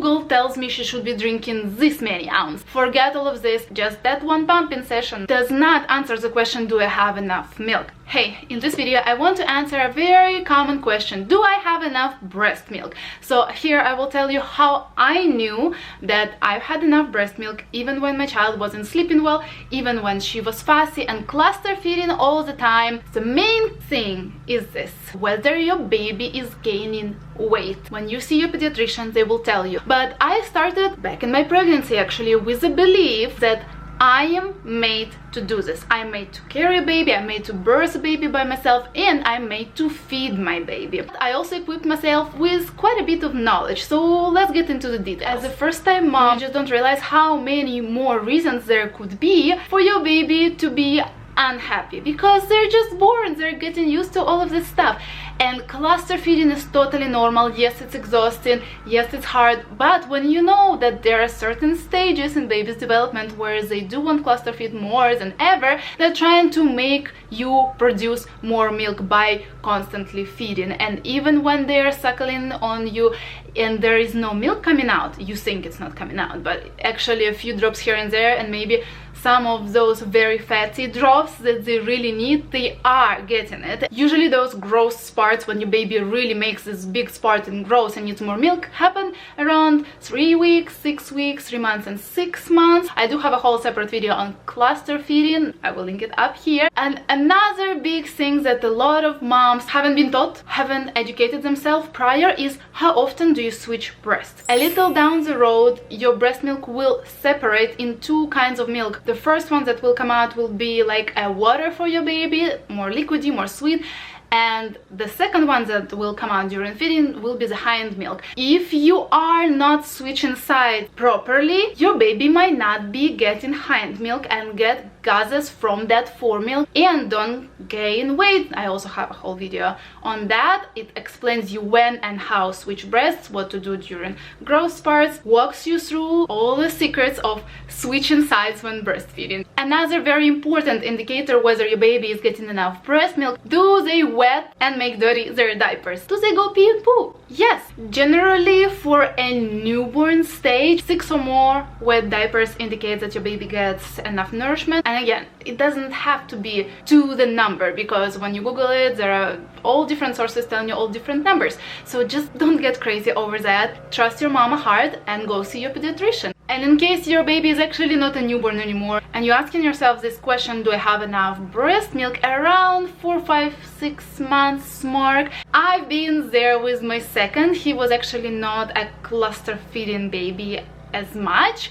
Google tells me she should be drinking this many ounces. Forget all of this, just that one pumping session does not answer the question, do I have enough milk? Hey, in this video I want to answer a very common question: do I have enough breast milk? So here I will tell you how I knew that I had enough breast milk even when my child wasn't sleeping well, even when she was fussy and cluster feeding all the time. The main thing is this: whether your baby is gaining weight. When you see your pediatrician, they will tell you. But I started back in my pregnancy actually with the belief that I am made to do this. I'm made to carry a baby, I'm made to birth a baby by myself, and I'm made to feed my baby. I also equipped myself with quite a bit of knowledge, so let's get into the details. As a first-time mom, you just don't realize how many more reasons there could be for your baby to be unhappy, because they're just born, they're getting used to all of this stuff. And cluster feeding is totally normal. Yes, it's exhausting, yes, it's hard, but when you know that there are certain stages in baby's development where they do want cluster feed more than ever, they're trying to make you produce more milk by constantly feeding. And even when they're suckling on you and there is no milk coming out, you think it's not coming out, but actually a few drops here and there, and maybe some of those very fatty drops that they really need, they are getting it. Usually those growth spurts, when your baby really makes this big spurt and grows and needs more milk, happen around 3 weeks, 6 weeks, 3 months and 6 months. I do have a whole separate video on cluster feeding, I will link it up here. And another big thing that a lot of moms haven't been taught, haven't educated themselves prior, is how often do you switch breasts. A little down the road, your breast milk will separate in two kinds of milk. The first one that will come out will be like a water for your baby, more liquidy, more sweet. And the second one that will come out during feeding will be the hind milk. If you are not switching sides properly, your baby might not be getting hind milk and get gases from that foremilk and don't gain weight. I also have a whole video on that. It explains you when and how switch breasts, what to do during growth spurts, walks you through all the secrets of switching sides when breastfeeding. Another very important indicator whether your baby is getting enough breast milk: do they wet and make dirty their diapers? Do they go pee and poo? Yes. Generally for a newborn stage, 6 or more wet diapers indicate that your baby gets enough nourishment. And again, it doesn't have to be to the number, because when you Google it, there are all different sources telling you all different numbers. So just don't get crazy over that. Trust your mama hard and go see your pediatrician. And in case your baby is actually not a newborn anymore and you're asking yourself this question, do I have enough breast milk, around 4, 5, 6 months mark, I've been there with my second. He was actually not a cluster feeding baby as much,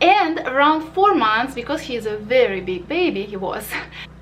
and around 4 months, because he's a very big baby,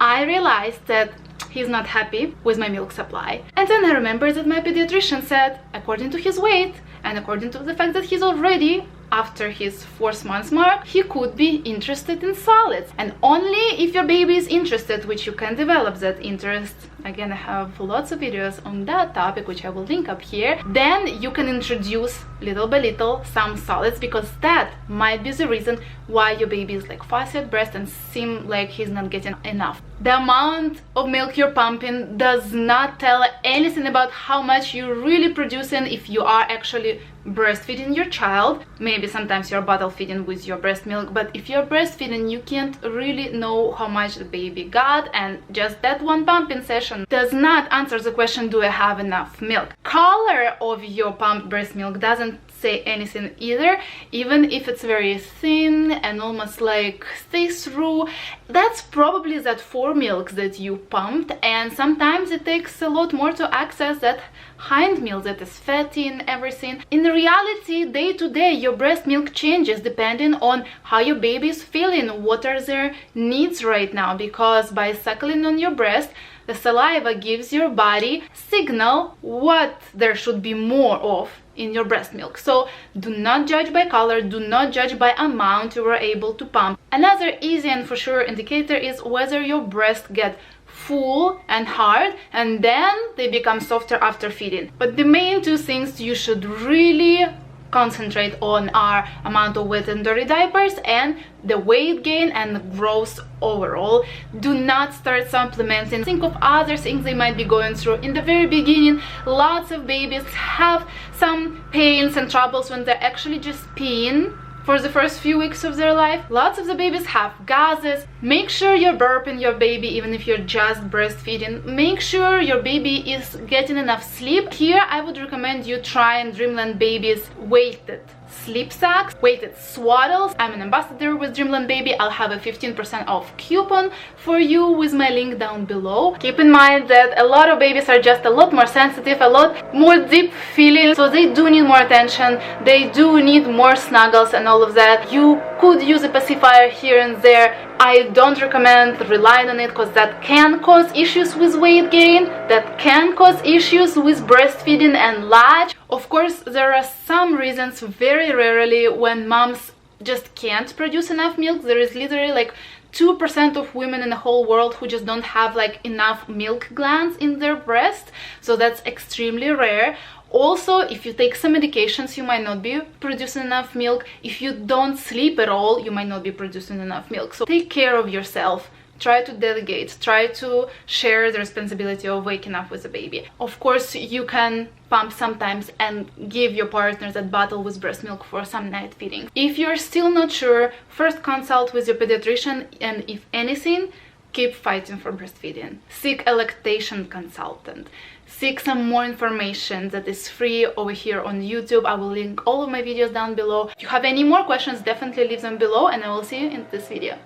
I realized that he's not happy with my milk supply. And then I remembered that my pediatrician said, according to his weight and according to the fact that he's already after his 4th month mark, he could be interested in solids. And only if your baby is interested, which you can develop that interest, again, I have lots of videos on that topic which I will link up here, then you can introduce little by little some solids, because that might be the reason why your baby is like fussy at breast and seem like he's not getting enough. The amount of milk you're pumping does not tell anything about how much you're really producing if you are actually breastfeeding your child. Maybe sometimes you're bottle feeding with your breast milk, but if you're breastfeeding, you can't really know how much the baby got, and just that one pumping session does not answer the question, do I have enough milk? Color of your pumped breast milk doesn't say anything either, even if it's very thin and almost like stays through. That's probably that foremilk that you pumped, and sometimes it takes a lot more to access that hind milk that is fatty and everything. In reality, day to day, your breast milk changes depending on how your baby is feeling, what are their needs right now, because by suckling on your breast, the saliva gives your body signal what there should be more of in your breast milk. So do not judge by color, do not judge by amount you were able to pump. Another easy and for sure indicator is whether your breasts get full and hard and then they become softer after feeding. But the main two things you should really concentrate on our amount of wet and dirty diapers and the weight gain and growth overall. Do not start supplementing. Think of other things they might be going through. In the very beginning, lots of babies have some pains and troubles when they're actually just peeing for the first few weeks of their life. Lots of the babies have gases. Make sure you're burping your baby even if you're just breastfeeding. Make sure your baby is getting enough sleep. Here I would recommend you try and Dreamland Baby's weighted sleep sacks, weighted swaddles. I'm an ambassador with Dreamland Baby. I'll have a 15% off coupon for you with my link down below. Keep in mind that a lot of babies are just a lot more sensitive, a lot more deep feeling, so they do need more attention, they do need more snuggles and all of that. You could use a pacifier here and there. I don't recommend relying on it because that can cause issues with weight gain, that can cause issues with breastfeeding and latch. Of course, there are some reasons, very rarely, when moms just can't produce enough milk. There is literally like 2% of women in the whole world who just don't have like enough milk glands in their breast, so that's extremely rare. Also, if you take some medications, you might not be producing enough milk. If you don't sleep at all, you might not be producing enough milk. So take care of yourself. Try to delegate. Try to share the responsibility of waking up with a baby. Of course, you can pump sometimes and give your partner that bottle with breast milk for some night feeding. If you're still not sure, first consult with your pediatrician, and if anything, keep fighting for breastfeeding. Seek a lactation consultant. Seek some more information that is free over here on YouTube. I will link all of my videos down below. If you have any more questions, definitely leave them below, and I will see you in this video.